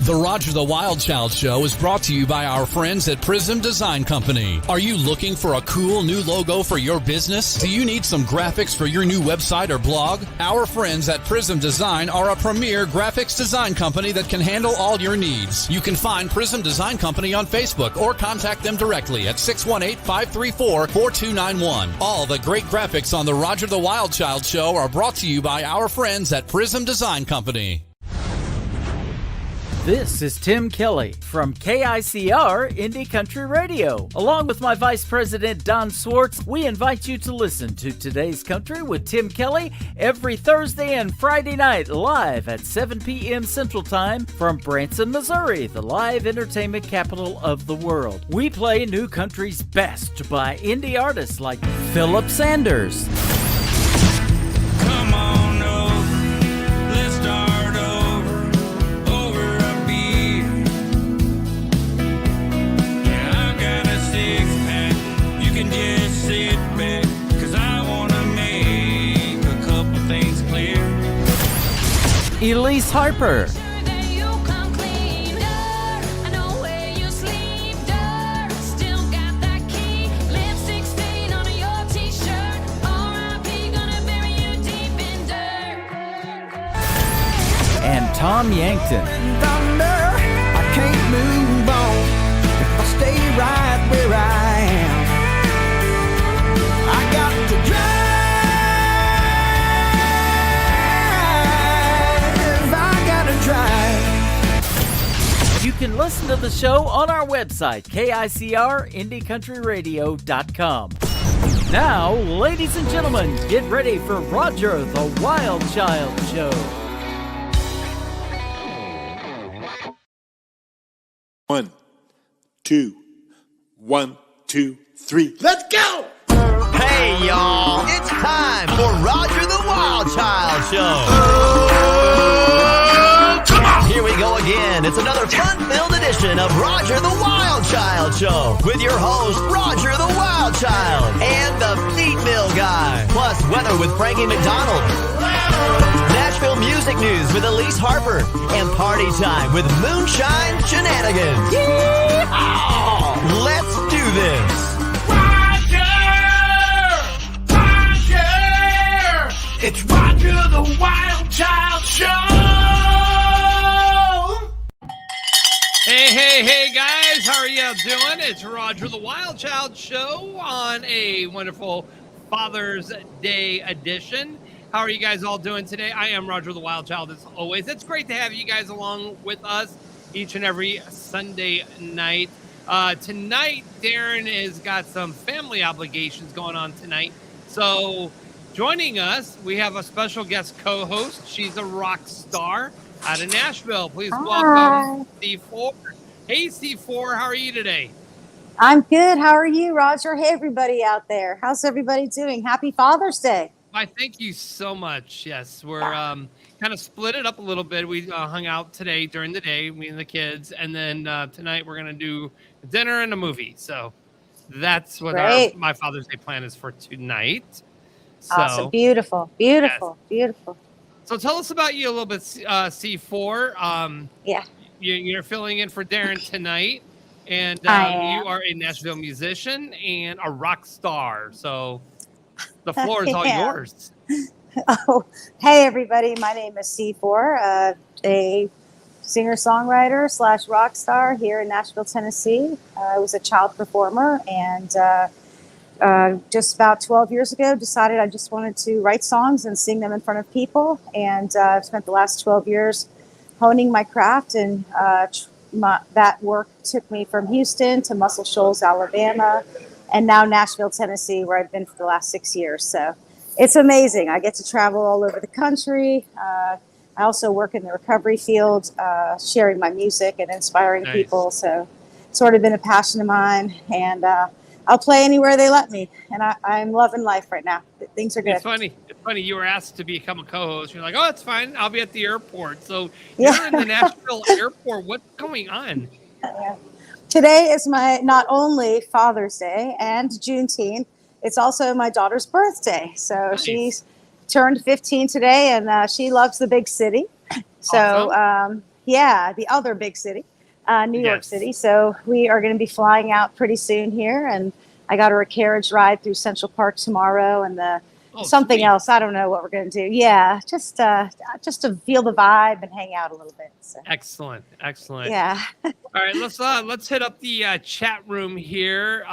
The Roger the Wild Child Show is brought to you by our friends at Prism Design Company. Are you looking for a cool new logo for your business? Do you need some graphics for your new website or blog? Our friends at Prism Design are a premier graphics design company that can handle all your needs. You can find Prism Design Company on Facebook or contact them directly at 618-534-4291. All the great graphics on the Roger the Wild Child Show are brought to you by our friends at Prism Design Company. This is Tim Kelly from KICR Indie Country Radio. Along with my Vice President Don Swartz, we invite you to listen to Today's Country with Tim Kelly every Thursday and Friday night live at 7 p.m. Central Time from Branson, Missouri, the live entertainment capital of the world. We play new country's best by indie artists like Philip Sanders. Come on over, let's start over a beer. Yeah, I got a six-pack, you can just sit back, 'cause I wanna make a couple things clear. Elise Harper. And Tom Yankton. Thunder, I can't move on if I stay right where I am. I got to drive, I gotta drive. You can listen to the show on our website, KICRIndieCountryRadio.com. Now, ladies and gentlemen, get ready for Roger the Wild Child Show. 1, 2, 1, 2, 3. Let's go! Hey, y'all! It's time for Roger the Wild Child Show. Come on! Here we go again. It's another fun-filled edition of Roger the Wild Child Show with your host, Roger the Wild Child, and the Feet Mill Guy. Plus, weather with Frankie McDonald. Nashville music news with Elise Harper, and party time with Moonshine Shenanigans. Yeehaw! Let's do this. Roger! It's Roger the Wild Child Show! Hey, guys, how are y'all doing? It's Roger the Wild Child Show on a wonderful Father's Day edition. How are you guys all doing today? I am Roger the Wild Child, as always. It's great to have you guys along with us each and every Sunday night. Tonight, Darren has got some family obligations going on tonight. So joining us, we have a special guest co-host. She's a rock star out of Nashville. Please welcome C4. Hey, C4, how are you today? I'm good. How are you, Roger? Hey, everybody out there. How's everybody doing? Happy Father's Day. I thank you so much. Yes, we're kind of split it up a little bit. We hung out today during the day, me and the kids, and then tonight we're going to do dinner and a movie. So that's what my Father's Day plan is for tonight. So, awesome. Beautiful. Beautiful. Yes. Beautiful. So tell us about you a little bit, C4. Yeah. You're filling in for Darren tonight, and you are a Nashville musician and a rock star. So the floor is all yours. Oh, hey, everybody. My name is C4, a singer-songwriter / rock star here in Nashville, Tennessee. I was a child performer, and just about 12 years ago, decided I just wanted to write songs and sing them in front of people. And I've spent the last 12 years honing my craft, and that work took me from Houston to Muscle Shoals, Alabama, and now Nashville, Tennessee, where I've been for the last 6 years. So it's amazing. I get to travel all over the country. I also work in the recovery field, sharing my music and inspiring people. So it's sort of been a passion of mine, and I'll play anywhere they let me. And I'm loving life right now. Things are good. It's funny. You were asked to become a co-host. You're like, oh, it's fine. I'll be at the airport. So you're in the Nashville airport. What's going on? Yeah. Today is my not only Father's Day and Juneteenth, it's also my daughter's birthday. So she's turned 15 today, and she loves the big city. So, awesome. Yeah, the other big city, New York City. So we are going to be flying out pretty soon here, and I got her a carriage ride through Central Park tomorrow, and something sweet. else. I don't know what we're going to do. Yeah, just to feel the vibe and hang out a little bit. So. Excellent. Yeah. All right, let's hit up the chat room here.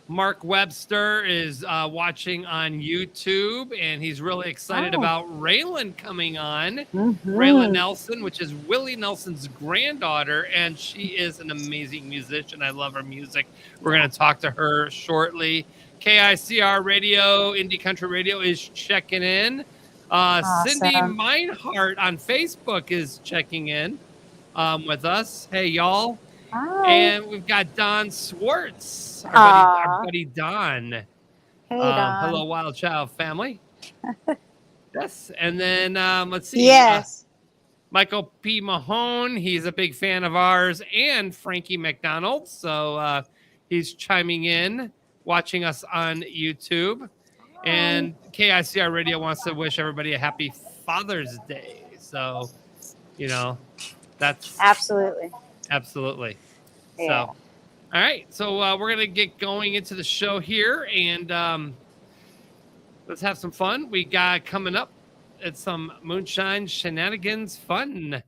Mark Webster is watching on YouTube, and he's really excited about Raelyn coming on. Raelyn Nelson, which is Willie Nelson's granddaughter, and she is an amazing musician. I love her music. We're going to talk to her shortly. KICR Radio, Indie Country Radio is checking in. Awesome. Cindy Meinhardt on Facebook is checking in with us. Hey, y'all. Hi. And we've got Don Swartz, our buddy Don. Hey, Don. Hello, Wild Child family. Yes. And then let's see. Yes. Michael P. Mahone, he's a big fan of ours, and Frankie McDonald. So he's chiming in, watching us on YouTube. And KICR Radio wants to wish everybody a happy Father's Day. So, that's Absolutely. Yeah. So, all right. So we're going to get going into the show here, and let's have some fun. We got coming up, it's some Moonshine Shenanigans fun.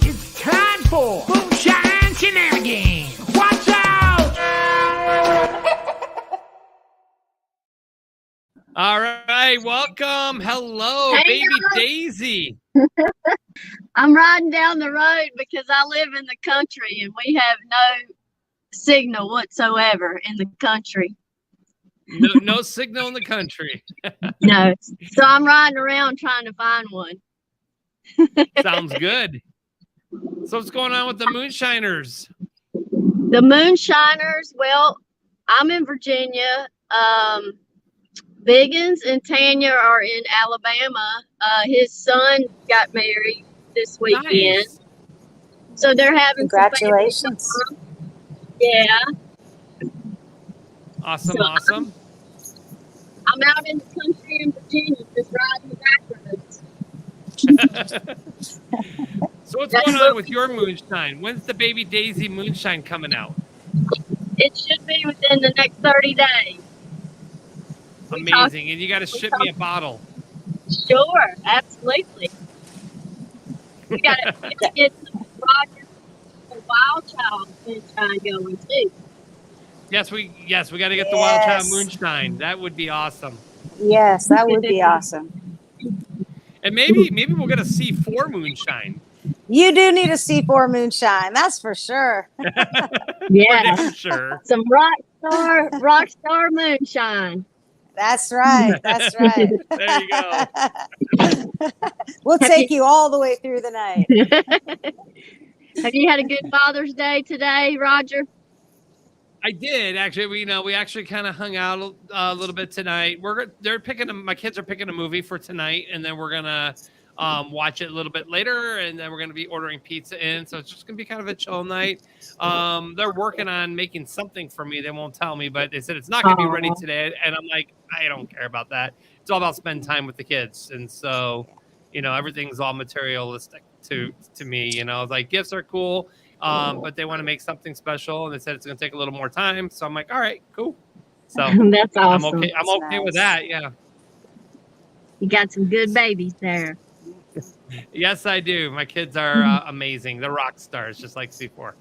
It's time for Moonshine Shenanigans. Watch out! All right. Welcome. Hello, Hey, baby guys. Daisy. I'm riding down the road because I live in the country and we have no signal whatsoever in the country. No signal in the country. No. So I'm riding around trying to find one. Sounds good. So what's going on with the Moonshiners? The Moonshiners, well, I'm in Virginia. Biggins and Tanya are in Alabama. His son got married this weekend. Nice. So they're having some family Congratulations. time. Yeah. Awesome. I'm out in the country in Virginia just riding the back roads. So what's going on with your Moonshine? When's the baby Daisy Moonshine coming out? It should be within the next 30 days. Amazing. And you got to ship me a bottle. Sure, absolutely. We got to get some Roger the Wild Child Moonshine going too. Yes, we got to get the Wild Child Yes. Moonshine. That would be awesome. Yes, that would be awesome. And maybe we'll get a C4 Moonshine. You do need a C4 Moonshine, that's for sure. Yeah, For sure. some Rockstar Moonshine. That's right. That's right. There you go. We'll take you all the way through the night. Have you had a good Father's Day today, Roger? I did actually. We actually kind of hung out a little bit tonight. My kids are picking a movie for tonight, and then we're gonna watch it a little bit later, and then we're gonna be ordering pizza in. So it's just gonna be kind of a chill night. They're working on making something for me. They won't tell me, but they said it's not gonna be ready today, and I'm like, I don't care about that. It's all about spending time with the kids, and so everything's all materialistic to me. Like gifts are cool. But they want to make something special, and they said it's going to take a little more time. So I'm like, all right, cool. So That's awesome. I'm okay with that. Yeah. You got some good babies there. Yes, I do. My kids are amazing. They're rock stars, just like C4.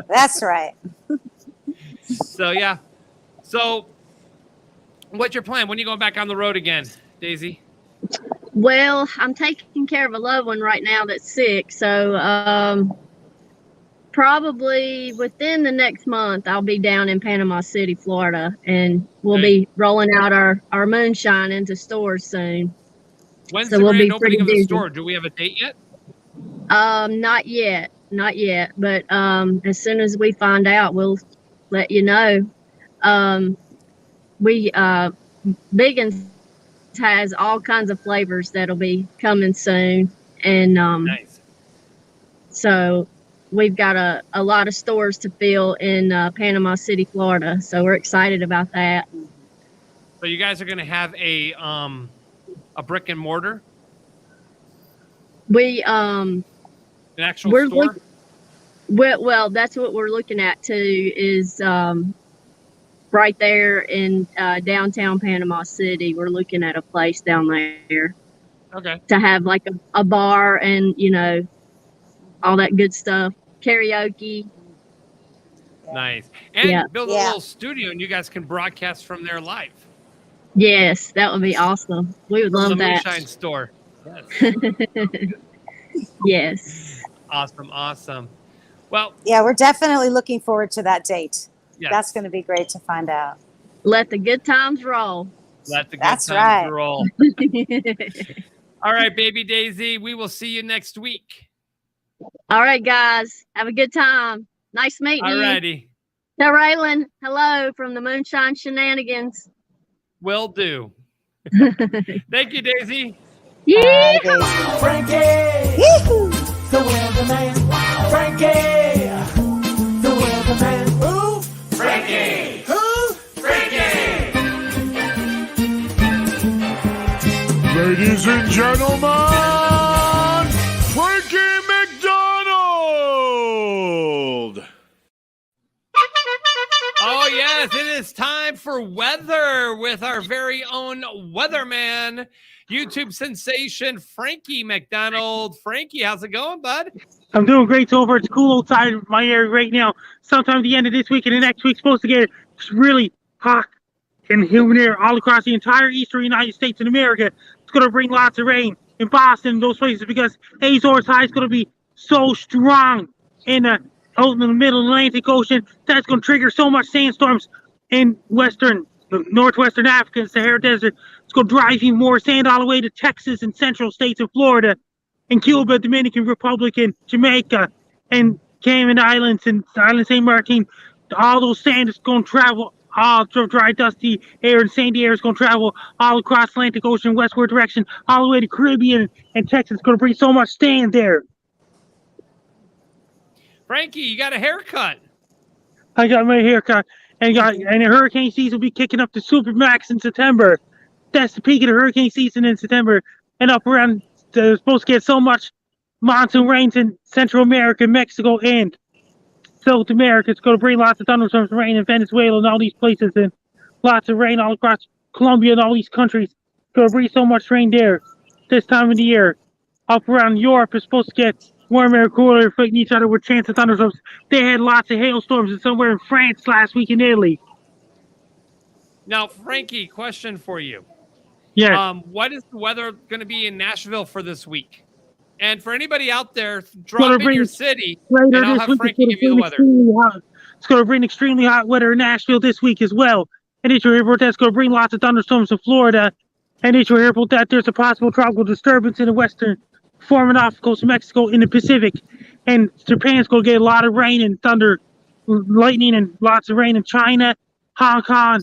That's right. So yeah. So what's your plan? When are you going back on the road again, Daisy? Well, I'm taking care of a loved one right now that's sick. So probably within the next month, I'll be down in Panama City, Florida, and we'll be rolling out our Moonshine into stores soon. When's So the we'll be grand pretty opening of the busy. store? Do we have a date yet? Not yet. But as soon as we find out, we'll let you know. Biggins has all kinds of flavors that'll be coming soon, and Nice. So we've got a lot of stores to fill in Panama City, Florida. So we're excited about that. So you guys are going to have a brick and mortar? We An actual store? Well, that's what we're looking at too, is right there in downtown Panama City. We're looking at a place down there. Okay. To have like a bar and, you know, all that good stuff. Karaoke. Nice. And build a little studio and you guys can broadcast from there live. Yes, that would be awesome. We would love that. Moonshine store. Yes. Yes. Awesome. Well, yeah, we're definitely looking forward to that date. Yes. That's going to be great to find out. Let the good times roll. Let the good That's times right. roll. All right, baby Daisy, we will see you next week. All right, guys. Have a good time. Nice meeting you. All righty. Tell Raelyn hello from the Moonshine Shenanigans. Will do. Thank you, Daisy. Yeah. Frankie, the weatherman. Frankie, the weatherman. Who? Frankie. Who? Frankie. Ladies and gentlemen, Frankie McDonald. Oh, yes, it is time for weather with our very own weatherman, YouTube sensation, Frankie McDonald. Frankie, how's it going, bud? I'm doing great so far. It's cool outside of my area right now. Sometime at the end of this week and the next week, supposed to get really hot and humid air all across the entire eastern United States and America. It's going to bring lots of rain in Boston and those places because Azores High is going to be so strong out in the middle Atlantic Ocean. That's going to trigger so much sandstorms in northwestern Africa and Sahara Desert. It's going to drive even more sand all the way to Texas and central states of Florida and Cuba, Dominican Republic, and Jamaica, and Cayman Islands, and Island St. Martin. All those sand is going to travel all through dry, dusty air, and sandy air is going to travel all across Atlantic Ocean, westward direction, all the way to Caribbean and Texas. It's going to bring so much sand there. Frankie, you got a haircut. I got my haircut, and the hurricane season will be kicking up to Supermax in September. That's the peak of the hurricane season in September, and up around. They're supposed to get so much monsoon rains in Central America, Mexico, and South America. It's going to bring lots of thunderstorms, rain in Venezuela and all these places, and lots of rain all across Colombia and all these countries. It's going to bring so much rain there this time of the year. Up around Europe, it's supposed to get warmer and cooler, fighting each other with chance of thunderstorms. They had lots of hailstorms and somewhere in France last week in Italy. Now, Frankie, question for you. Yeah. What is the weather going to be in Nashville for this week? And for anybody out there, drop in your city, and I'll have Frankie give you the weather. It's going to bring extremely hot weather in Nashville this week as well. And it's your airport that's going to bring lots of thunderstorms in Florida. And it's your airport that there's a possible tropical disturbance in the western, forming off the coast of Mexico in the Pacific. And Japan's going to get a lot of rain and thunder, lightning, and lots of rain in China, Hong Kong,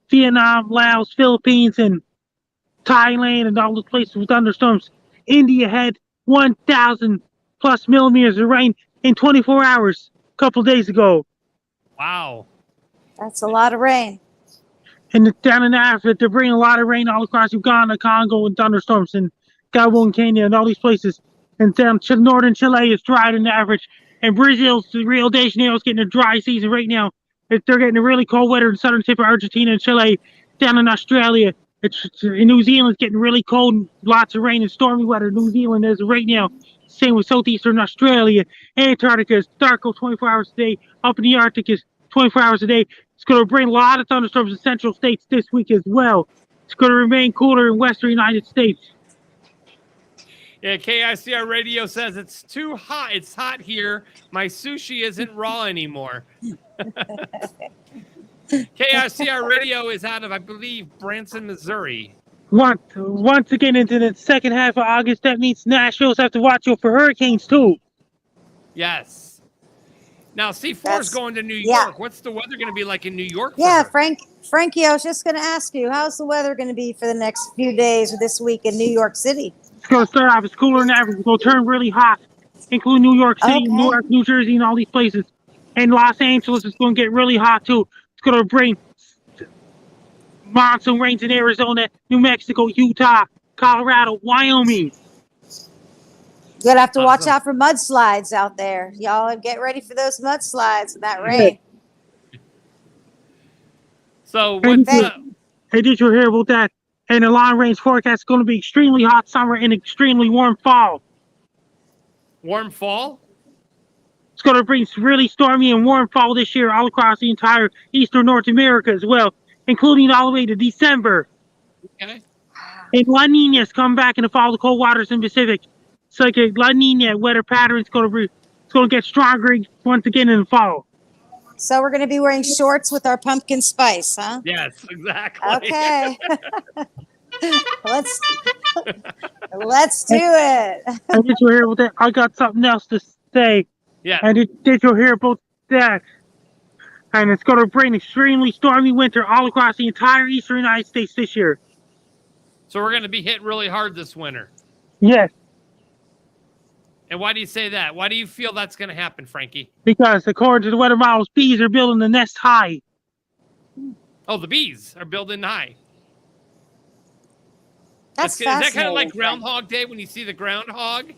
Vietnam, Laos, Philippines, and Thailand, and all those places with thunderstorms. India had 1,000 plus millimeters of rain in 24 hours a couple days ago. Wow. That's a lot of rain. And down in Africa, they're bringing a lot of rain all across Uganda, Congo, and thunderstorms in Gabon, Kenya, and all these places. And down northern Chile is drier than average. And Brazil's Rio de Janeiro is getting a dry season right now. They're getting a really cold weather in the southern tip of Argentina and Chile. Down in Australia, in New Zealand, it's getting really cold and lots of rain and stormy weather. New Zealand is right now. Same with southeastern Australia. Antarctica is dark 24 hours a day. Up in the Arctic is 24 hours a day. It's going to bring a lot of thunderstorms in central states this week as well. It's going to remain cooler in western United States. Yeah, KICR Radio says it's too hot. It's hot here. My sushi isn't raw anymore. KICR Radio is out of, I believe, Branson, Missouri. Once again, into the second half of August, that means Nashville's have to watch out for hurricanes, too. Yes. Now, C4 is going to New York. What's the weather going to be like in New York? Yeah, Frankie, I was just going to ask you, how's the weather going to be for the next few days or this week in New York City? It's going to start off as cooler than average. It's going to turn really hot including New York City, Okay. Newark, New Jersey, and all these places. And Los Angeles is going to get really hot too. It's going to bring monsoon rains in Arizona, New Mexico, Utah, Colorado, Wyoming. You're gonna have to watch Awesome. out for mudslides out there. Y'all get ready for those mudslides and that rain. So And what's up? Hey, did you hear about that? And the long range forecast is going to be extremely hot summer and extremely warm fall. Warm fall? It's going to bring really stormy and warm fall this year all across the entire eastern North America as well, including all the way to December. Okay. And La Nina's come back in the fall, the cold waters in the Pacific. It's like a La Nina weather pattern. It's going to get stronger once again in the fall. So we're gonna be wearing shorts with our pumpkin spice, huh? Yes, exactly. Okay. let's do it. And did you hear about that? I got something else to say. Yeah. And did you hear about that? And it's going to bring extremely stormy winter all across the entire eastern United States this year. So we're going to be hit really hard this winter. Yes, And why do you say that? Why do you feel that's going to happen, Frankie? because according to the weather models, bees are building the nest high. Oh, the bees are building high. That's Is that kind of fascinating. like Groundhog Day when you see the groundhog?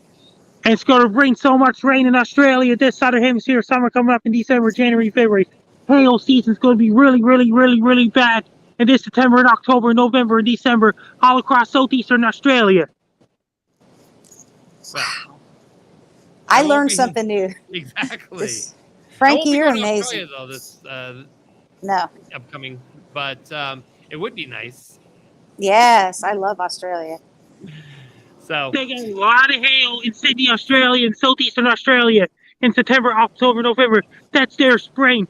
And it's going to bring so much rain in Australia this side of the hemisphere. Summer coming up in December, January, February. Hail season's going to be really, really, really, really bad. And this September and October, November and December, all across southeastern Australia. Wow. I won't learned be- something new. Exactly. This- I Frankie, won't be you're going to amazing. Australia, though, this No. upcoming, but it would be nice. Yes, I love Australia. So They get a lot of hail in Sydney, Australia, and southeastern Australia in September, October, November. That's their spring.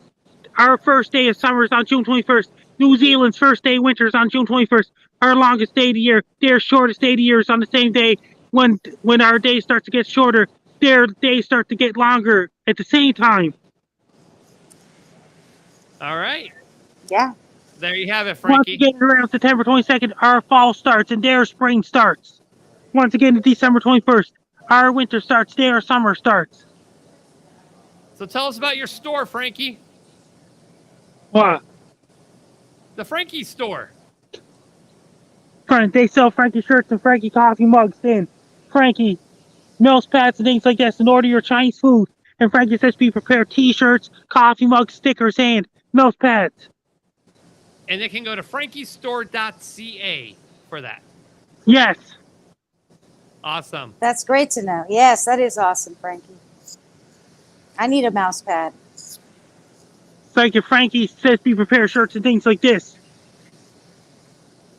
Our first day of summer is on June 21st. New Zealand's first day of winter is on June 21st. Our longest day of the year, their shortest day of the year is on the same day. When our day starts to get shorter, their days start to get longer at the same time. all right, Yeah. there you have it, Once Frankie. again, around September 22nd, our fall starts and their spring starts. Once again, December 21st, our winter starts, their summer starts. So tell us about your store, Frankie. What? The Frankie store. Friend, they sell Frankie shirts and Frankie coffee mugs and Frankie nose pads and things like this and order your Chinese food. And Frankie says be prepared t-shirts, coffee mugs, stickers, and nose pads. And they can go to frankiestore.ca for that. Yes. Awesome. That's great to know. Yes, that is awesome, Frankie. I need a mouse pad. Thank you, Frankie says be prepared shirts and things like this.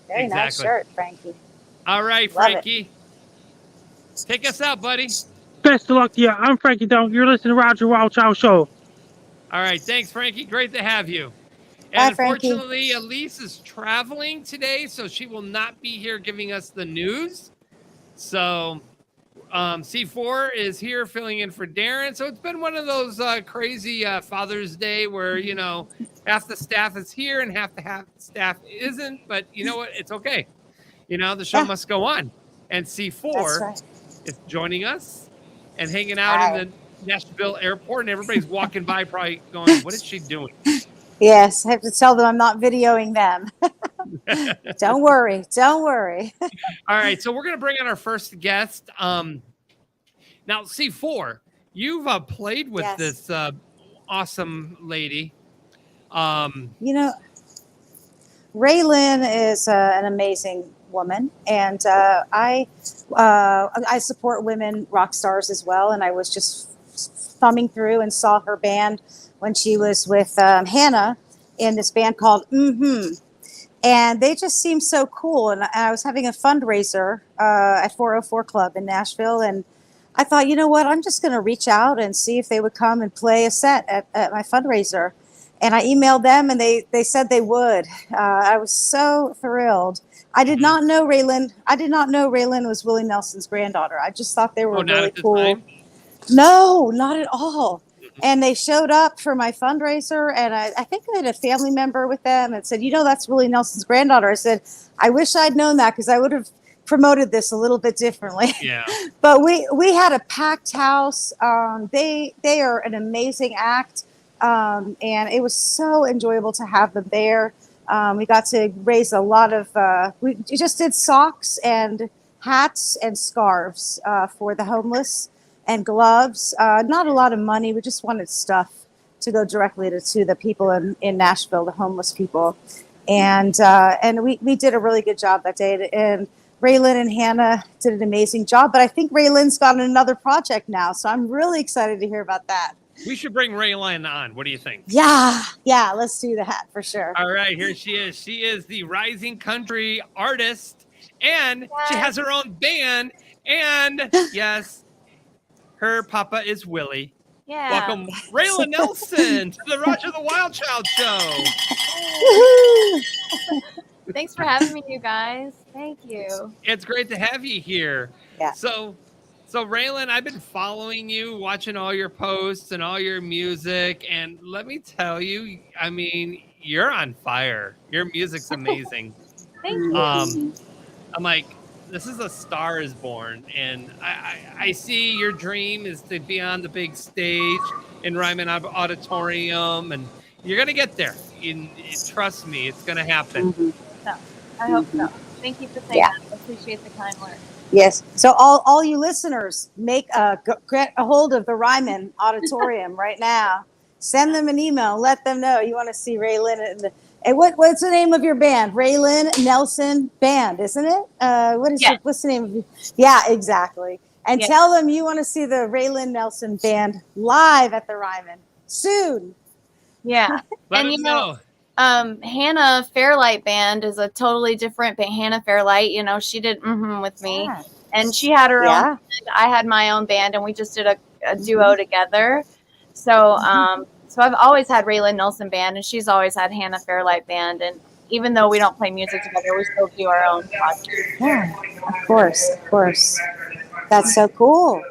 Very nice Exactly. shirt, Frankie. All right, Love it. Frankie. Take us out, buddy. Best of luck to you. I'm Frankie Dunk. You're listening to Roger Wild Child Show. All right, thanks, Frankie. Great to have you. Bye, And Frankie. unfortunately, Elise is traveling today, so she will not be here giving us the news. So C4 is here filling in for Darren. So it's been one of those crazy Father's Day where, you know, half the staff is here and half the staff isn't. But you know what? It's okay. You know, the show Yeah. must go on. And C4 That's right. is joining us and hanging out in Right. the Nashville airport. And everybody's walking by probably going, what is she doing? Yes, I have to tell them I'm not videoing them. Don't worry. Don't worry. All right, so we're going to bring on our first guest. Now, C4, you've played with Yes. this awesome lady. You know, Raelyn is an amazing woman, and I support women rock stars as well. And I was just thumbing through and saw her band when she was with Hannah in this band called and they just seemed so cool. And I was having a fundraiser at 404 Club in Nashville, and I thought, you know what, I'm just going to reach out and see if they would come and play a set at my fundraiser. And I emailed them, and they said they would. I was so thrilled. I did not know Raelyn. I did not know Raelyn was Willie Nelson's granddaughter. I just thought they were not really at the cool. time? No, not at all. And they showed up for my fundraiser, and I think I had a family member with them and said, you know, that's Willie Nelson's granddaughter. I said, I wish I'd known that, because I would have promoted this a little bit differently. Yeah. But we had a packed house. They are an amazing act, and it was so enjoyable to have them there. We got to raise a lot of. We just did socks and hats and scarves for the homeless, and gloves. Not a lot of money. We just wanted stuff to go directly to the people in Nashville, the homeless people. And we did a really good job that day. And Raelyn and Hannah did an amazing job. But I think Raelyn's got another project now. So I'm really excited to hear about that. We should bring Raelyn on. What do you think? Yeah, let's do that for sure. All right, here she is. She is the rising country artist, and she has her own band. And yes, her papa is Willie. Yeah. Welcome, Raelyn Nelson, to the Roger the Wild Child Show. Thanks for having me, you guys. Thank you. It's great to have you here. Yeah. So Raelyn, I've been following you, watching all your posts and all your music, and let me tell you, I mean, you're on fire. Your music's amazing. Thank you. I'm like, this is A Star Is Born, and I see your dream is to be on the big stage in Ryman Auditorium, and you're gonna get there. Trust me, it's gonna happen. So, I hope so. Thank you for saying that. I appreciate the kind words. Yes. So all you listeners, get a hold of the Ryman Auditorium right now. Send them an email. Let them know you want to see Raelyn. And what's the name of your band? Raelyn Nelson Band, isn't it? What's the name of your? Yeah, exactly. And tell them you want to see the Raelyn Nelson Band live at the Ryman soon. Yeah. Let and them know. Hannah Fairlight Band is a totally different band. Hannah Fairlight, she did with me. Yeah. And she had her own band. I had my own band, and we just did a duo together. So so I've always had Raelyn Nelson Band, and she's always had Hannah Fairlight Band. And even though we don't play music together, we still do our own projects. Yeah, of course. That's so cool.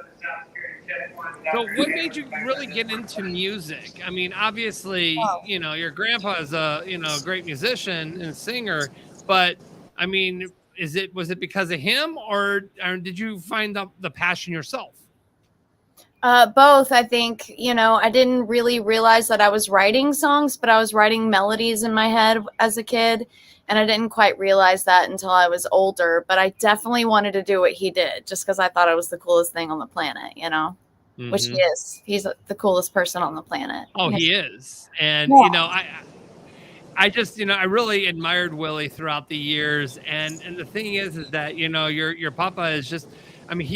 So what made you really get into music? I mean, obviously, your grandpa is a great musician and singer, but I mean, was it because of him, or did you find the passion yourself? Both, I think. I didn't really realize that I was writing songs, but I was writing melodies in my head as a kid, and I didn't quite realize that until I was older. But I definitely wanted to do what he did, just because I thought it was the coolest thing on the planet, which he is. He's the coolest person on the planet. Oh, he is. And, I just, I really admired Willie throughout the years. And the thing is that, your papa is just, I mean,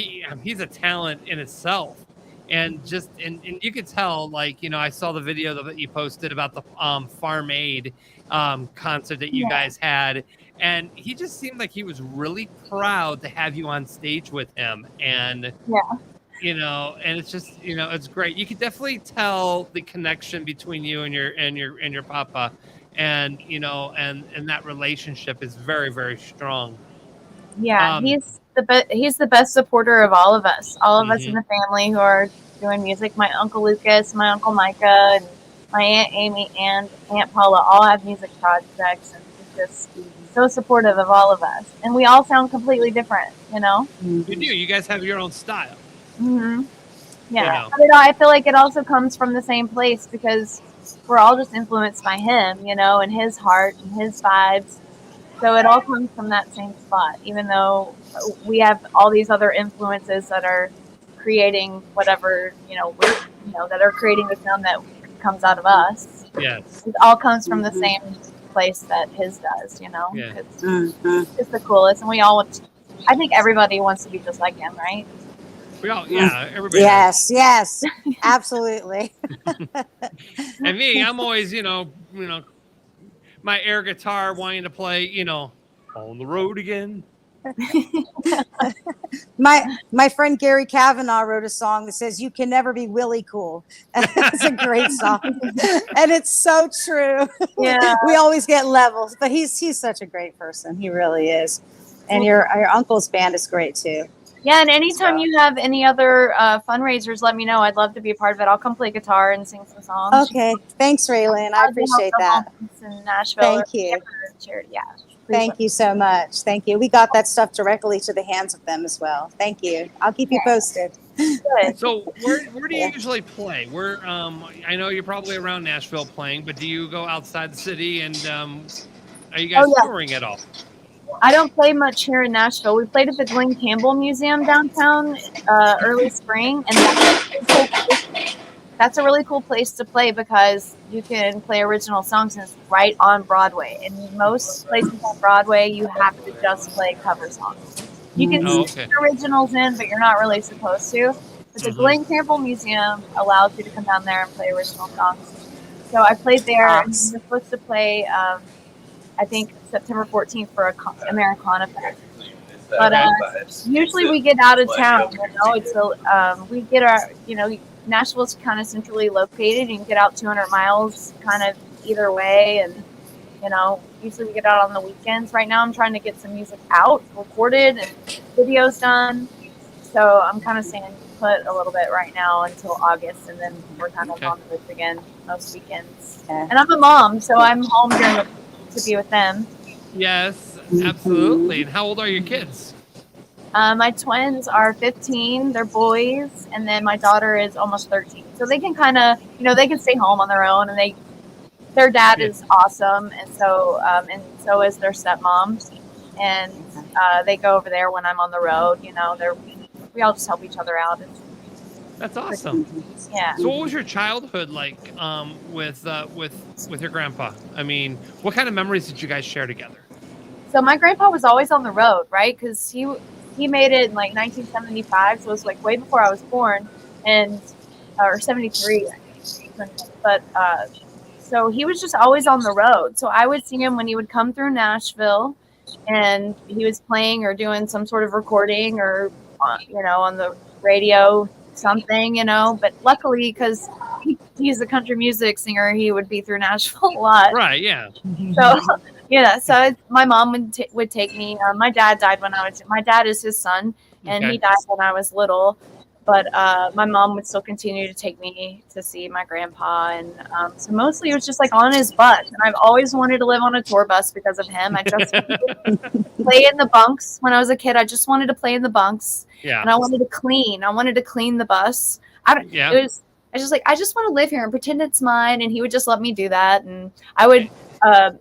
he's a talent in itself. And you could tell, like, I saw the video that you posted about the Farm Aid concert that you guys had. And he just seemed like he was really proud to have you on stage with him. And, and it's just, it's great. You could definitely tell the connection between you and your papa. And, and that relationship is very, very strong. Yeah, he's the best supporter of all of us in the family who are doing music. My Uncle Lucas, my Uncle Micah, and my Aunt Amy and Aunt Paula all have music projects, and he's just so supportive of all of us. And we all sound completely different, You do. You guys have your own style. Yeah, but I feel like it also comes from the same place, because we're all just influenced by him, and his heart and his vibes. So it all comes from that same spot, even though we have all these other influences that are creating whatever, that are creating the sound that comes out of us. Yes. It all comes from the same place that his does, Yeah. It's the coolest. And I think everybody wants to be just like him, right? We all, everybody. Yes, absolutely. And me, I'm always, my air guitar wanting to play, On the Road Again. My friend Gary Kavanaugh wrote a song that says "You can never be Willie cool." It's a great song, and it's so true. Yeah, we always get levels, but he's such a great person. He really is, and your uncle's band is great too. Yeah, and anytime you have any other fundraisers, let me know. I'd love to be a part of it. I'll come play guitar and sing some songs. Okay, thanks, Raelyn. I appreciate that. In Nashville. Thank you. Charity. Yeah. Thank you so much. Thank you. We got that stuff directly to the hands of them as well. Thank you. I'll keep you posted. Good. So where do you usually play? Where I know you're probably around Nashville playing, but do you go outside the city and are you guys touring at all? I don't play much here in Nashville. We played at the Glenn Campbell Museum downtown early spring, and that's a really cool place to play because you can play original songs and it's right on Broadway. In most places on Broadway, you have to just play cover songs. You can sneak originals in, but you're not really supposed to. But the Glenn Campbell Museum allows you to come down there and play original songs. So I played there, and we were supposed to play, I think, September 14th for Americana Fest. But usually we get out of town, you know. It's we get our, you know, Nashville's kind of centrally located. You can get out 200 miles kind of either way, and you know, usually we get out on the weekends. Right now I'm trying to get some music out, recorded, and videos done. So I'm kind of staying put a little bit right now until August, and then we're kind of on the road again most weekends. And I'm a mom, so I'm home during the to be with them. Yes, absolutely. And how old are your kids? My twins are 15, they're boys, and then my daughter is almost 13. So they can kind of, you know, they can stay home on their own, and their dad is awesome, and so is their stepmom, and they go over there when I'm on the road. You know, we all just help each other out. That's awesome. Yeah. So what was your childhood like with your grandpa? I mean, what kind of memories did you guys share together? So my grandpa was always on the road, right? Because he made it in like 1975, so it was like way before I was born, or 73, I think. But so he was just always on the road. So I would see him when he would come through Nashville, and he was playing or doing some sort of recording or you know, on the radio, something, you know. But luckily, because he's a country music singer, he would be through Nashville a lot. Right. Yeah. So. Yeah, so my mom would take me. My dad died when my dad is his son, and he died when I was little. But my mom would still continue to take me to see my grandpa, and so mostly it was just like on his bus. And I've always wanted to live on a tour bus because of him. I just play in the bunks when I was a kid. I just wanted to play in the bunks, and I wanted to clean. I wanted to clean the bus. I was just like, I just want to live here and pretend it's mine. And he would just let me do that, and I would.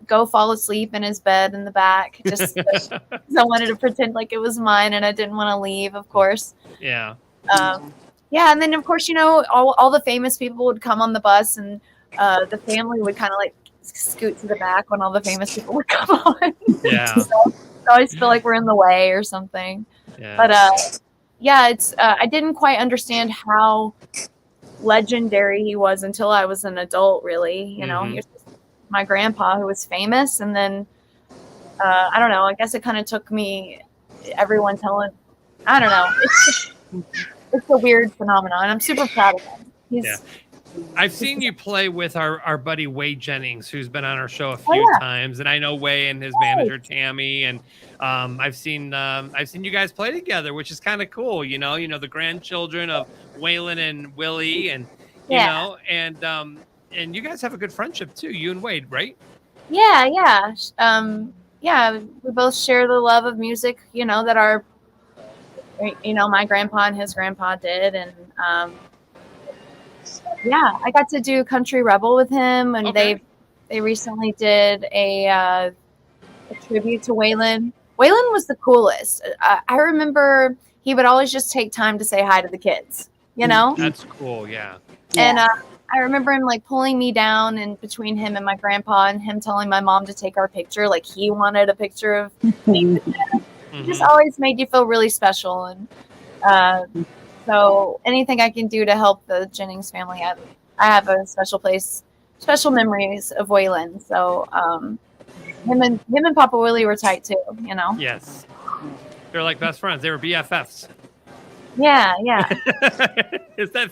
Go fall asleep in his bed in the back just because I wanted to pretend like it was mine and I didn't want to leave, of course. Yeah. And then of course, you know, all the famous people would come on the bus, and the family would kind of like scoot to the back when all the famous people would come on. Yeah. So I always feel like we're in the way or something. Yeah. But it's I didn't quite understand how legendary he was until I was an adult, really. You know, he was my grandpa who was famous, and then I don't know, I guess it kind of took me everyone telling, I don't know, it's a weird phenomenon, and I'm super proud of him. I've seen you play with our buddy Wade Jennings, who's been on our show a few times, and I know Wade and his manager Tammy, and I've seen you guys play together, which is kind of cool. You know the grandchildren of Raelyn and Willie, and you know, and you guys have a good friendship too, you and Wade, right? Yeah. We both share the love of music, you know, that my grandpa and his grandpa did. And I got to do Country Rebel with him, and they recently did a tribute to Raelyn. Raelyn was the coolest. I remember he would always just take time to say hi to the kids, you know? That's cool, yeah. And I remember him like pulling me down in between him and my grandpa, and him telling my mom to take our picture. Like he wanted a picture of me. It just always made you feel really special. And so anything I can do to help the Jennings family, I have a special memories of Raelyn. So him and Papa Willie were tight too, you know? Yes. They're like best friends. They were BFFs. Yeah. Is that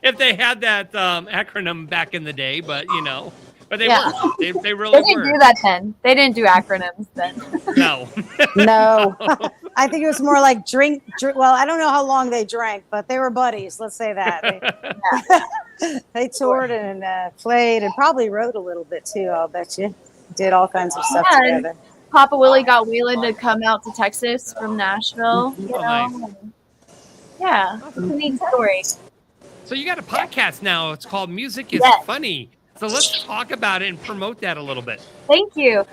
if they had that acronym back in the day, but they weren't. They really They didn't do that then. They didn't do acronyms then. No. No. I think it was more like drink. Well, I don't know how long they drank, but they were buddies. Let's say that. They toured and played and probably wrote a little bit too. I'll bet you. Did all kinds of stuff together. Papa Willie got Waylon to come out to Texas from Nashville. You know? Nice. Yeah, it's a neat story. So you got a podcast now. It's called Music is Funny. So let's talk about it and promote that a little bit. Thank you.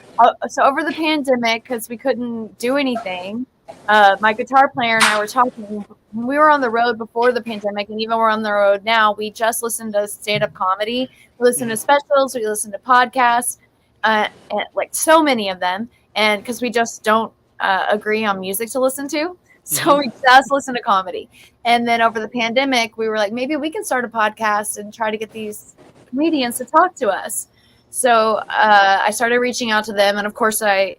So over the pandemic, because we couldn't do anything, my guitar player and I were talking. We were on the road before the pandemic, and even we're on the road now. We just listened to stand-up comedy. We listen to specials. We listen to podcasts, and, like so many of them. And because we just don't agree on music to listen to. So we just listen to comedy. And then over the pandemic, we were like, maybe we can start a podcast and try to get these comedians to talk to us. So I started reaching out to them. And of course, I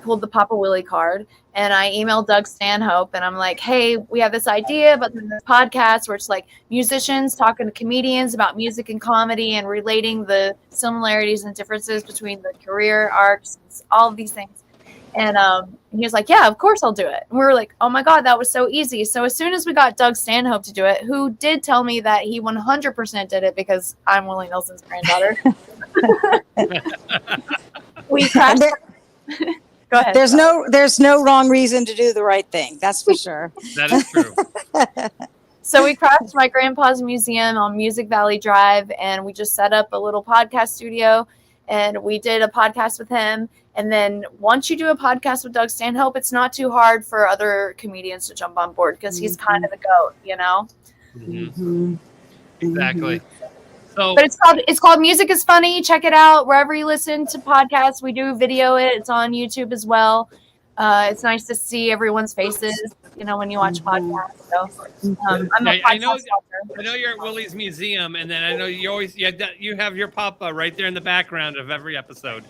pulled the Papa Willie card and I emailed Doug Stanhope. And I'm like, hey, we have this idea about this podcast where it's like musicians talking to comedians about music and comedy and relating the similarities and differences between the career arcs, all of these things. And he was like, yeah, of course I'll do it. And we were like, oh my God, that was so easy. So as soon as we got Doug Stanhope to do it, who did tell me that he 100% did it because I'm Willie Nelson's granddaughter. We crashed. Go ahead. There's no wrong reason to do the right thing. That's for sure. That is true. So we crashed my grandpa's museum on Music Valley Drive, and we just set up a little podcast studio, and we did a podcast with him. And then once you do a podcast with Doug Stanhope, it's not too hard for other comedians to jump on board because he's kind of the GOAT, you know? Exactly. So, but it's called Music is Funny. Check it out wherever you listen to podcasts. We do video it. It's on YouTube as well. It's nice to see everyone's faces, you know, when you watch podcasts. So I'm a podcast watcher. I know you're at Willie's Museum, and then I know you have your Papa right there in the background of every episode.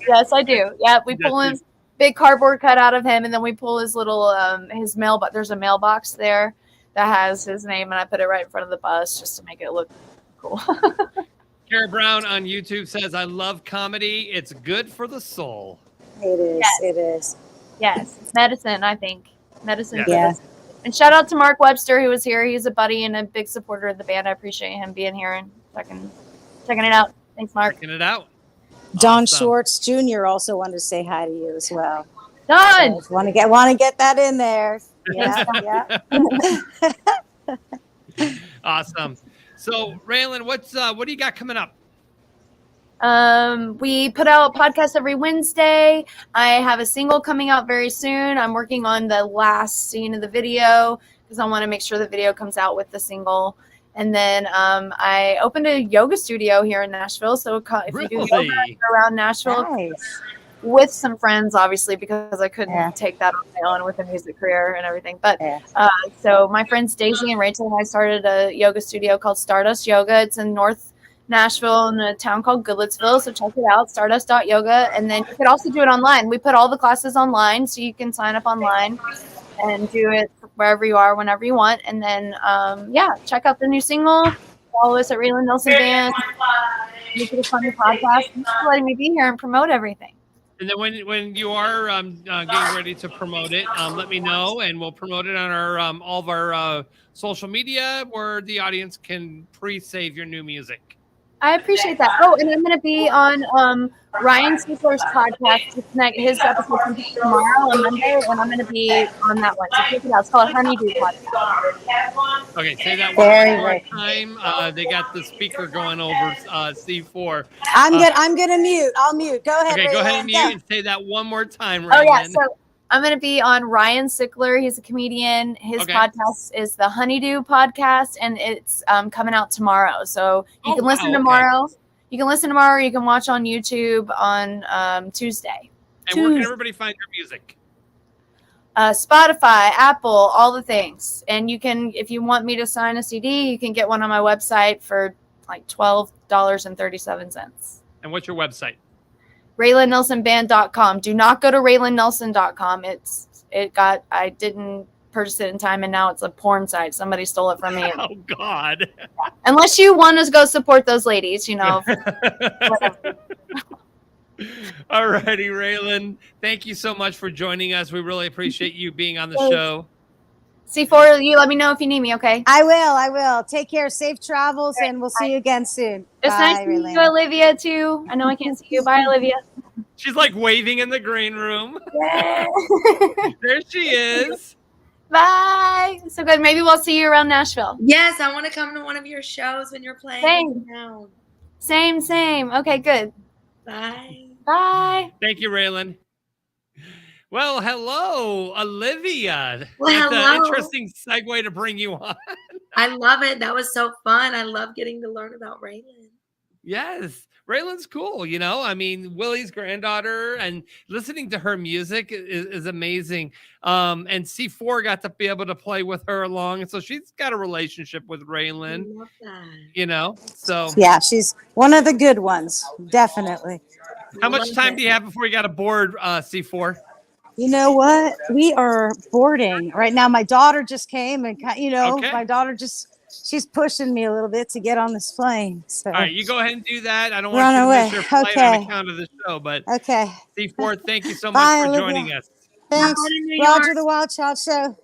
Yes, I do. Yeah, we pull him, big cardboard cut out of him, and then we pull his little his mail. But there's a mailbox there that has his name, and I put it right in front of the bus just to make it look cool. Kara Brown on YouTube says, I love comedy. It's good for the soul. It is. Yes. It is. Yes. It's medicine, I think. Medicine. Yeah. And shout out to Mark Webster, who was here. He's a buddy and a big supporter of the band. I appreciate him being here and checking it out. Thanks, Mark. Checking it out. Don Awesome. Schwartz Jr. also wanted to say hi to you as well. Don! So want to get that in there. Yeah. Awesome. So, Raelyn, what do you got coming up? We put out podcasts every Wednesday. I have a single coming out very soon. I'm working on the last scene of the video because I want to make sure the video comes out with the single. And then I opened a yoga studio here in Nashville. So if you do yoga around Nashville, Nice. with some friends, obviously, because I couldn't take that on my own with a music career and everything. But so my friends Daisy and Rachel and I started a yoga studio called Stardust Yoga. It's in North Nashville in a town called Goodlettsville. So check it out, stardust.yoga. And then you could also do it online. We put all the classes online, so you can sign up online and do it wherever you are, whenever you want. And then, check out the new single. Follow us at Raelyn Nelson Band. Make it a fun podcast. Thanks for letting me be here and promote everything. And then when you are getting ready to promote it, let me know, and we'll promote it on our all of our social media where the audience can pre-save your new music. I appreciate that. Oh, and I'm going to be on Ryan Siegler's podcast. His episode comes tomorrow on Monday, and I'm going to be on that one. So check it out. It's called Honeydew Podcast. Okay, say that one more time. They got the speaker going over C4. I'm gonna mute. I'll mute. Go ahead. Okay, go ahead and mute and say that one more time, Raelyn. Oh yeah, so I'm going to be on Ryan Siegler. He's a comedian. His podcast is the Honeydew Podcast, and it's coming out tomorrow. So you can listen tomorrow. Okay. You can listen tomorrow, or you can watch on YouTube on Tuesday. And where can everybody find your music? Spotify, Apple, all the things. And you can, if you want me to sign a CD, you can get one on my website for like $12.37. And what's your website? RaelynNelsonBand.com. Do not go to RaelynNelson.com. I didn't purchase it in time, and now it's a porn site. Somebody stole it from me. Oh God! Unless you want to go support those ladies, you know. All righty, Raelyn. Thank you so much for joining us. We really appreciate you being on the show. C4, you let me know if you need me, okay? I will. Take care. Safe travels, and we'll see you again soon. It's nice to meet you, Olivia, too. I know I can't see you. Bye, Olivia. She's like waving in the green room. Yeah. There she is. Bye. So good. Maybe we'll see you around Nashville. Yes, I want to come to one of your shows when you're playing. Same. Okay, good. Bye. Bye. Thank you, Raelyn. Well, hello, Olivia. Well, That's hello. an interesting segue to bring you on. I love it. That was so fun. I love getting to learn about Raelyn. Yes, Raelyn's cool. You know, I mean, Willie's granddaughter, and listening to her music is amazing. And C4 got to be able to play with her along, and so she's got a relationship with Raelyn. I love that. You know, so Yeah, she's one of the good ones, definitely. how much time do you have before you got to board C4? You know what? We are boarding right now. My daughter just came, and Okay. my daughter she's pushing me a little bit to get on this plane. So All right, you go ahead and do that. I don't Run want you to away. miss your flight Okay. on account of the show, but okay. C4, thank you so much Bye, for Olivia. joining us. Thanks, Roger the Wild Child Show.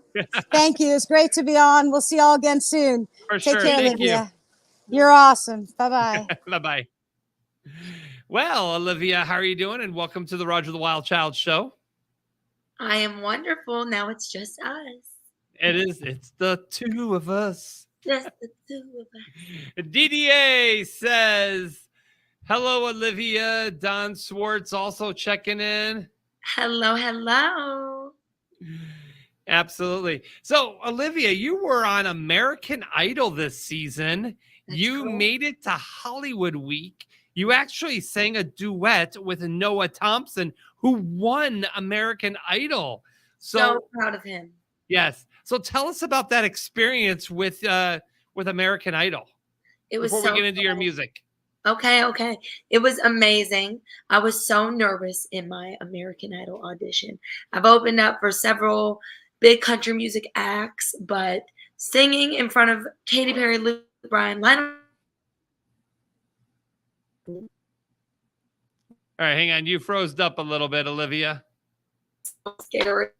Thank you. It's great to be on. We'll see y'all again soon. For Take sure. care, Thank Olivia. You're awesome. Bye-bye. Bye-bye. Well, Olivia, how are you doing? And welcome to the Roger the Wild Child Show. I am wonderful. Now it's just us. It's the two of us. Just the two of us. DDA says, hello, Olivia. Don Swartz also checking in. Hello. Absolutely. So, Olivia, you were on American Idol this season. You made it to Hollywood Week. You actually sang a duet with Noah Thompson, who won American Idol. So proud of him. Yes. So tell us about that experience with American Idol. It was before so we get into your fun. music. Okay. It was amazing. I was so nervous in my American Idol audition. I've opened up for several big country music acts, but singing in front of Katy Perry, Luke Bryan, Lionel. All right, hang on. You froze up a little bit, Olivia.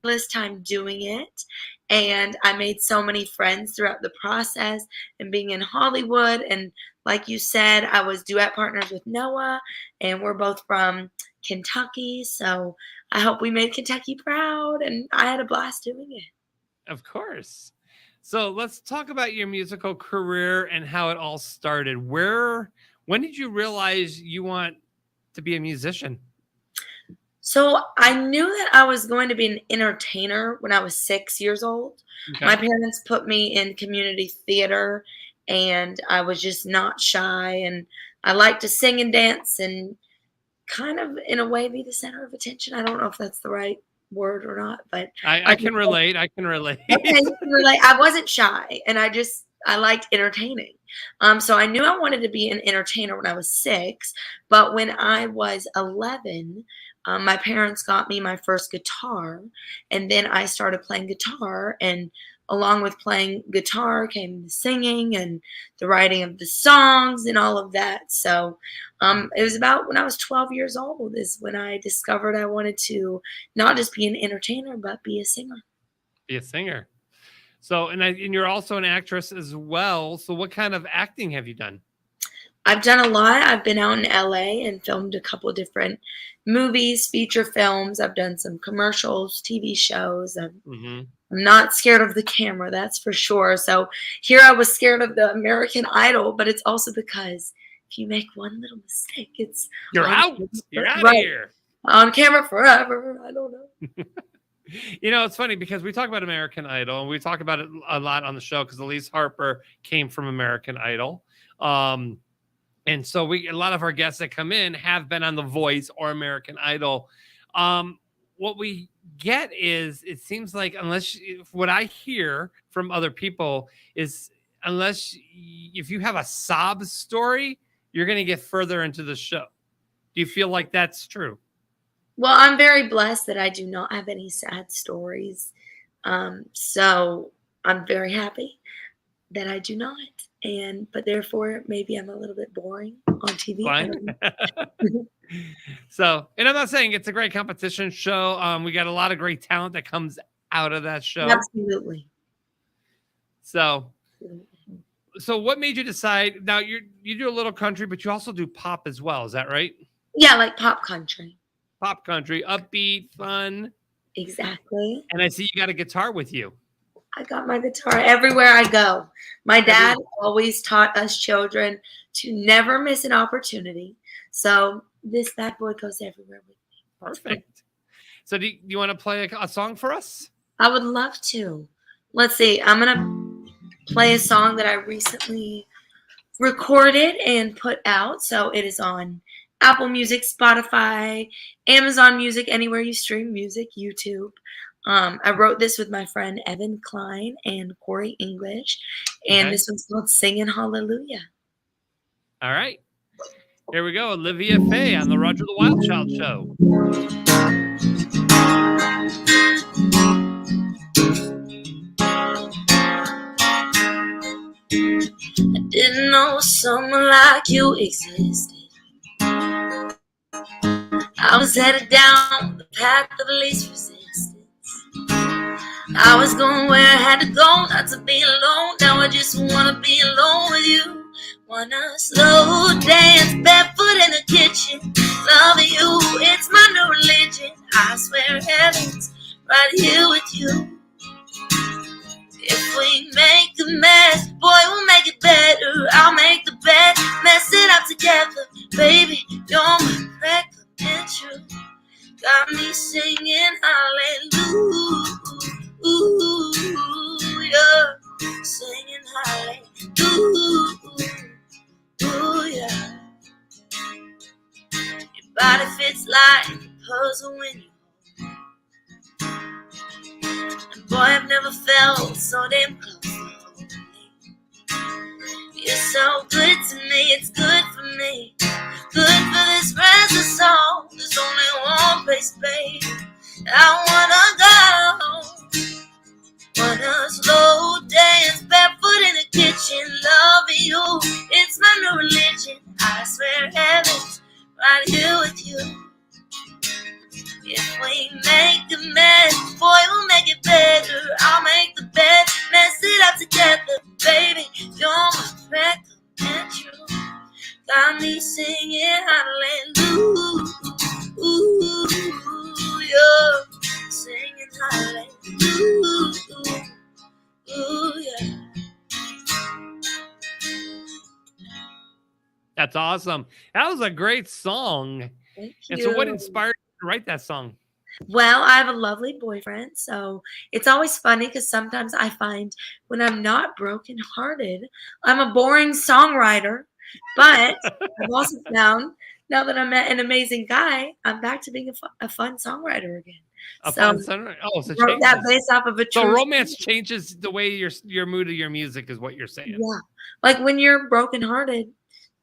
This time doing it, and I made so many friends throughout the process and being in Hollywood. And like you said, I was duet partners with Noah, and we're both from Kentucky, so I hope we made Kentucky proud, and I had a blast doing it. Of course. So let's talk about your musical career and how it all started. When did you realize you want to be a musician? So I knew that I was going to be an entertainer when I was 6 years old. Okay. My parents put me in community theater, and I was just not shy, and I liked to sing and dance and kind of, in a way, be the center of attention. I don't know if that's the right word or not, but I can relate. I can relate. Okay, you can relate. I wasn't shy, and I liked entertaining. So I knew I wanted to be an entertainer when I was 6, but when I was 11, my parents got me my first guitar, and then I started playing guitar, and along with playing guitar came the singing and the writing of the songs and all of that. So it was about when I was 12 years old is when I discovered I wanted to not just be an entertainer, but be a singer. Be a singer. So, and you're also an actress as well. So what kind of acting have you done? I've done a lot. I've been out in LA and filmed a couple of different movies, feature films. I've done some commercials, TV shows. I'm not scared of the camera, that's for sure. So here I was scared of the American Idol, but it's also because if you make one little mistake, You're out. You're out of here. On camera forever. I don't know. You know, it's funny because we talk about American Idol and we talk about it a lot on the show because Elise Harper came from American Idol. And so a lot of our guests that come in have been on The Voice or American Idol. What we get is, it seems like what I hear from other people is if you have a sob story, you're going to get further into the show. Do you feel like that's true? Well, I'm very blessed that I do not have any sad stories. So I'm very happy that I do not. But therefore, maybe I'm a little bit boring on TV. Fine. So, and I'm not saying it's a great competition show. We got a lot of great talent that comes out of that show. Absolutely. So what made you decide? Now you do a little country, but you also do pop as well. Is that right? Yeah, like pop country. Pop country, upbeat, fun. Exactly. And I see you got a guitar with you. I got my guitar everywhere I go. My dad always taught us children to never miss an opportunity. So this bad boy goes everywhere with me. Perfect. So do you want to play a song for us? I would love to. Let's see. I'm going to play a song that I recently recorded and put out. So it is on Apple Music, Spotify, Amazon Music, anywhere you stream music, YouTube. I wrote this with my friend Evan Klein and Corey English, and this one's called Singing Hallelujah. All right. Here we go. Olivia Faye on the Roger the Wild Child Show. I didn't know someone like you existed. I was headed down the path of least resistance. I was going where I had to go, not to be alone. Now I just wanna be alone with you. Wanna slow dance barefoot in the kitchen. Loving you, it's my new religion. I swear heaven's right here with you. If we make a mess, boy, we'll make it better. I'll make the bed, mess it up together. Baby, you're my recommend truth. Got me singing hallelujah. Singing hallelujah. Your body fits like a puzzle when you and boy, I've never felt so damn close to home. You're so good to me, it's good for me. Good for this restless soul. There's only one place, babe, I wanna go. Wanna slow dance barefoot in the kitchen. Loving you, it's my new religion. I swear heaven's right here with you. If we make a mess, boy, we'll make it better. I'll make the bed, mess it up together. Baby, you're my recommend truth. Got me singing hallelujah. Singing hallelujah. That's awesome. That was a great song. Thank And you. so what inspired you to write that song? Well, I have a lovely boyfriend, so it's always funny because sometimes I find when I'm not brokenhearted, I'm a boring songwriter. But I've also found now that I met an amazing guy, I'm back to being a fun songwriter again. Fun songwriter? Oh, so wrote that based off of a so true romance changes the way your mood of your music is what you're saying. Yeah, like when you're brokenhearted,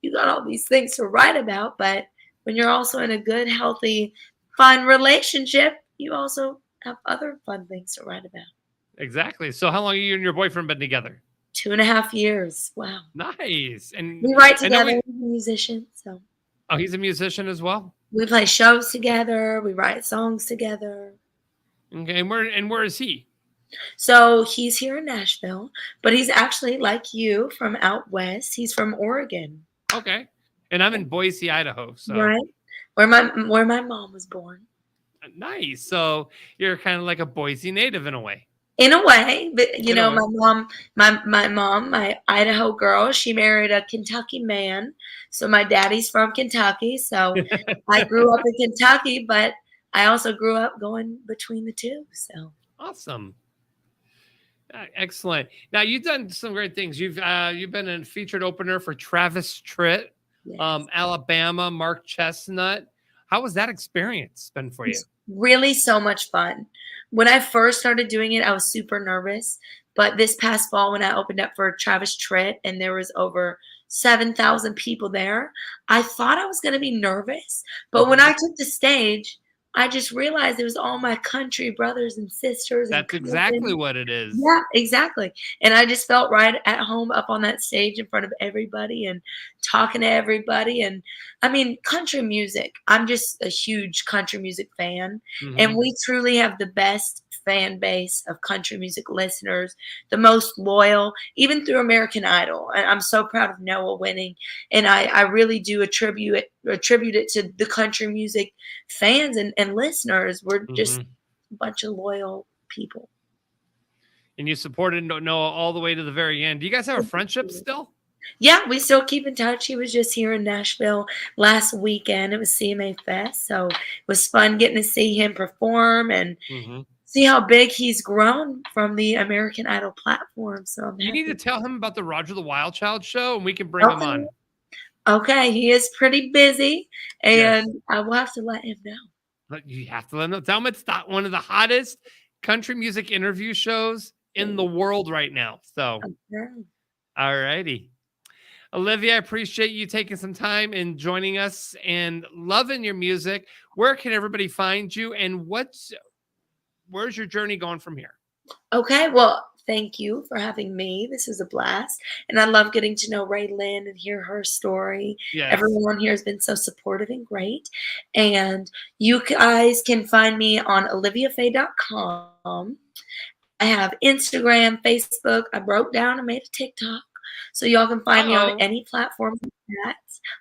you got all these things to write about, but when you're also in a good, healthy, fun relationship, you also have other fun things to write about. Exactly. So how long have you and your boyfriend been together? 2.5 years. Wow. Nice. And we write together. He's a musician, so. Oh, he's a musician as well? We play shows together. We write songs together. Okay. And where is he? So he's here in Nashville, but he's actually like you from out west. He's from Oregon. Okay. And I'm in Boise, Idaho. So right. Where my mom was born. Nice. So you're kind of like a Boise native in a way. In a way, but you know, my mom, my Idaho girl, she married a Kentucky man. So my daddy's from Kentucky. So I grew up in Kentucky, but I also grew up going between the two. So awesome. Excellent. Now you've done some great things. You've been a featured opener for Travis Tritt, yes. Alabama, Mark Chestnut. How was that experience been for you? It's really so much fun. When I first started doing it, I was super nervous. But this past fall, when I opened up for Travis Tritt and there was over 7,000 people there, I thought I was going to be nervous. But when I took the stage, I just realized it was all my country brothers and sisters. That's exactly what it is. Yeah, exactly. And I just felt right at home up on that stage in front of everybody and talking to everybody. And I mean, country music, I'm just a huge country music fan. Mm-hmm. And we truly have the best fan base of country music listeners, the most loyal, even through American Idol. And I'm so proud of Noah winning. And I really do attribute it to the country music fans and listeners. We're just a bunch of loyal people. And you supported Noah all the way to the very end. Do you guys have a friendship still? Yeah, we still keep in touch. He was just here in Nashville last weekend. It was CMA Fest. So it was fun getting to see him perform and see how big he's grown from the American Idol platform. So you need to tell him about the Roger the Wild Child show, and we can bring him on. Okay, he is pretty busy, and I will have to let him know. But you have to let him know. Tell him it's one of the hottest country music interview shows in the world right now. So, all righty. Olivia, I appreciate you taking some time and joining us and loving your music. Where can everybody find you, and where's your journey going from here? Okay, well, thank you for having me. This is a blast, and I love getting to know Raelyn and hear her story. Yes. Everyone here has been so supportive and great, and you guys can find me on oliviafaye.com. I have Instagram, Facebook. I broke down and made a TikTok. So y'all can find me on any platform.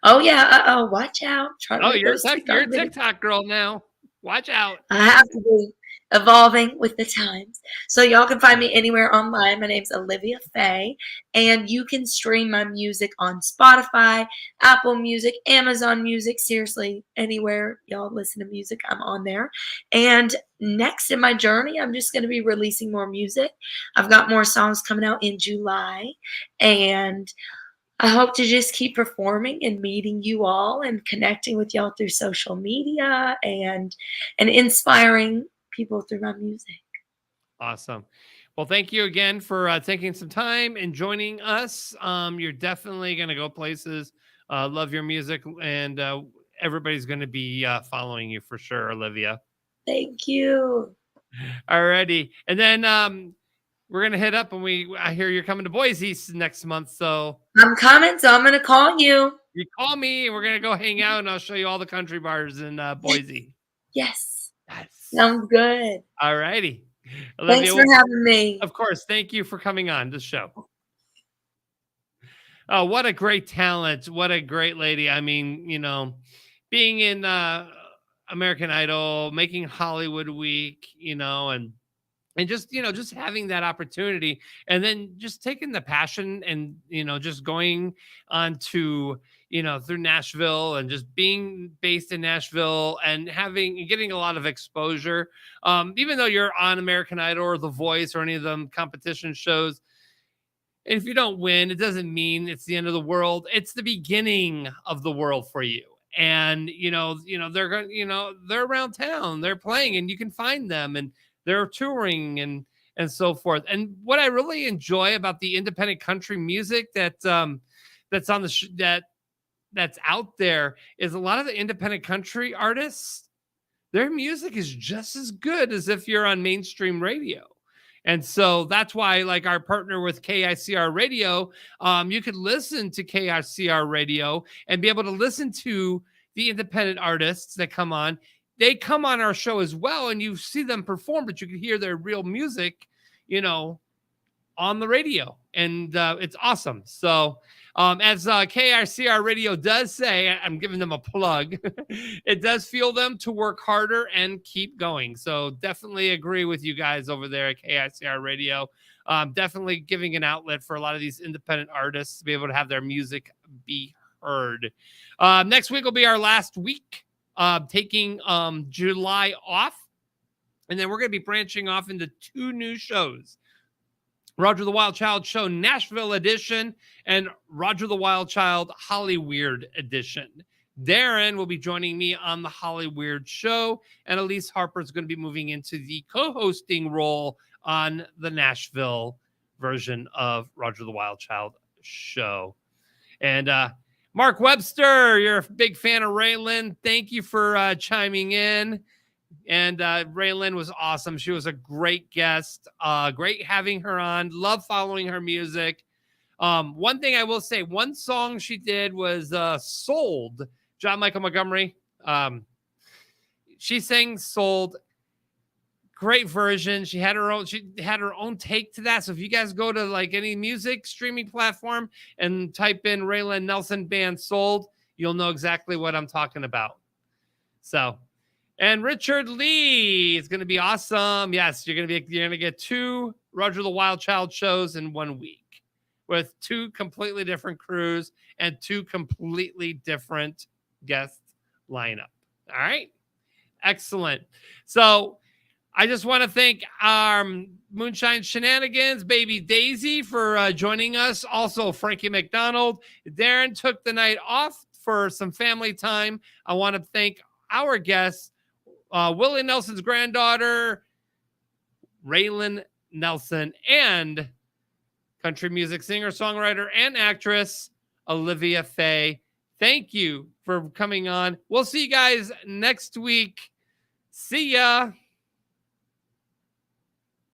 Oh, yeah. Watch out. You're a TikTok girl now. Watch out. I have to be evolving with the times. So y'all can find me anywhere online. My name's Olivia Faye. And you can stream my music on Spotify, Apple Music, Amazon Music. Seriously, anywhere y'all listen to music, I'm on there. And next in my journey, I'm just going to be releasing more music. I've got more songs coming out in July. And I hope to just keep performing and meeting you all and connecting with y'all through social media and inspiring people through my music. Awesome. Well, thank you again for taking some time and joining us. You're definitely going to go places. Love your music, and everybody's going to be following you for sure, Olivia. Thank you. All righty. And then we're going to hit up, and I hear you're coming to Boise next month. So I'm coming, so I'm going to call you. You call me, and we're going to go hang out, and I'll show you all the country bars in Boise. Yes. Sounds good. All righty. Olivia, thanks for having me. Of course. Thank you for coming on the show. Oh, what a great talent. What a great lady. I mean, being in American Idol, making Hollywood Week, and just, just having that opportunity, and then just taking the passion and, just going on to, through Nashville and just being based in Nashville and getting a lot of exposure. Even though you're on American Idol or The Voice or any of them competition shows, and if you don't win, it doesn't mean it's the end of the world. It's the beginning of the world for you. And, they're going, they're around town, they're playing, and you can find them, and they're touring and so forth. And what I really enjoy about the independent country music that's on that's out there is a lot of the independent country artists, their music is just as good as if you're on mainstream radio. And so that's why, like our partner with KICR Radio, you could listen to KICR Radio and be able to listen to the independent artists that come on. They come on our show as well, and you see them perform, but you can hear their real music, on the radio. And it's awesome. So as KICR Radio does say, I'm giving them a plug, it does fuel them to work harder and keep going. So definitely agree with you guys over there at KICR Radio. Definitely giving an outlet for a lot of these independent artists to be able to have their music be heard. Next week will be our last week. Taking July off, and then we're going to be branching off into 2 new shows. Roger the Wild Child Show Nashville edition and Roger the Wild Child Hollyweird edition. Darren will be joining me on the Hollyweird show, and Elise Harper is going to be moving into the co-hosting role on the Nashville version of Roger the Wild Child show. And Mark Webster, you're a big fan of Raelyn. Thank you for chiming in. And Raelyn was awesome. She was a great guest. Great having her on. Love following her music. One thing I will say, one song she did was Sold. John Michael Montgomery. She sang Sold. Great version. She had her own take to that. So if you guys go to like any music streaming platform and type in Raelyn Nelson Band Sold, you'll know exactly what I'm talking about. So, and Richard Lee is going to be awesome. Yes, you're going to get 2 Roger the Wild Child shows in 1 week with 2 completely different crews and 2 completely different guest lineup. All right. Excellent. So I just want to thank our Moonshine Shenanigans, Baby Daisy, for joining us. Also, Frankie McDonald. Darren took the night off for some family time. I want to thank our guests, Willie Nelson's granddaughter, Raelyn Nelson, and country music singer, songwriter, and actress, Olivia Faye. Thank you for coming on. We'll see you guys next week. See ya.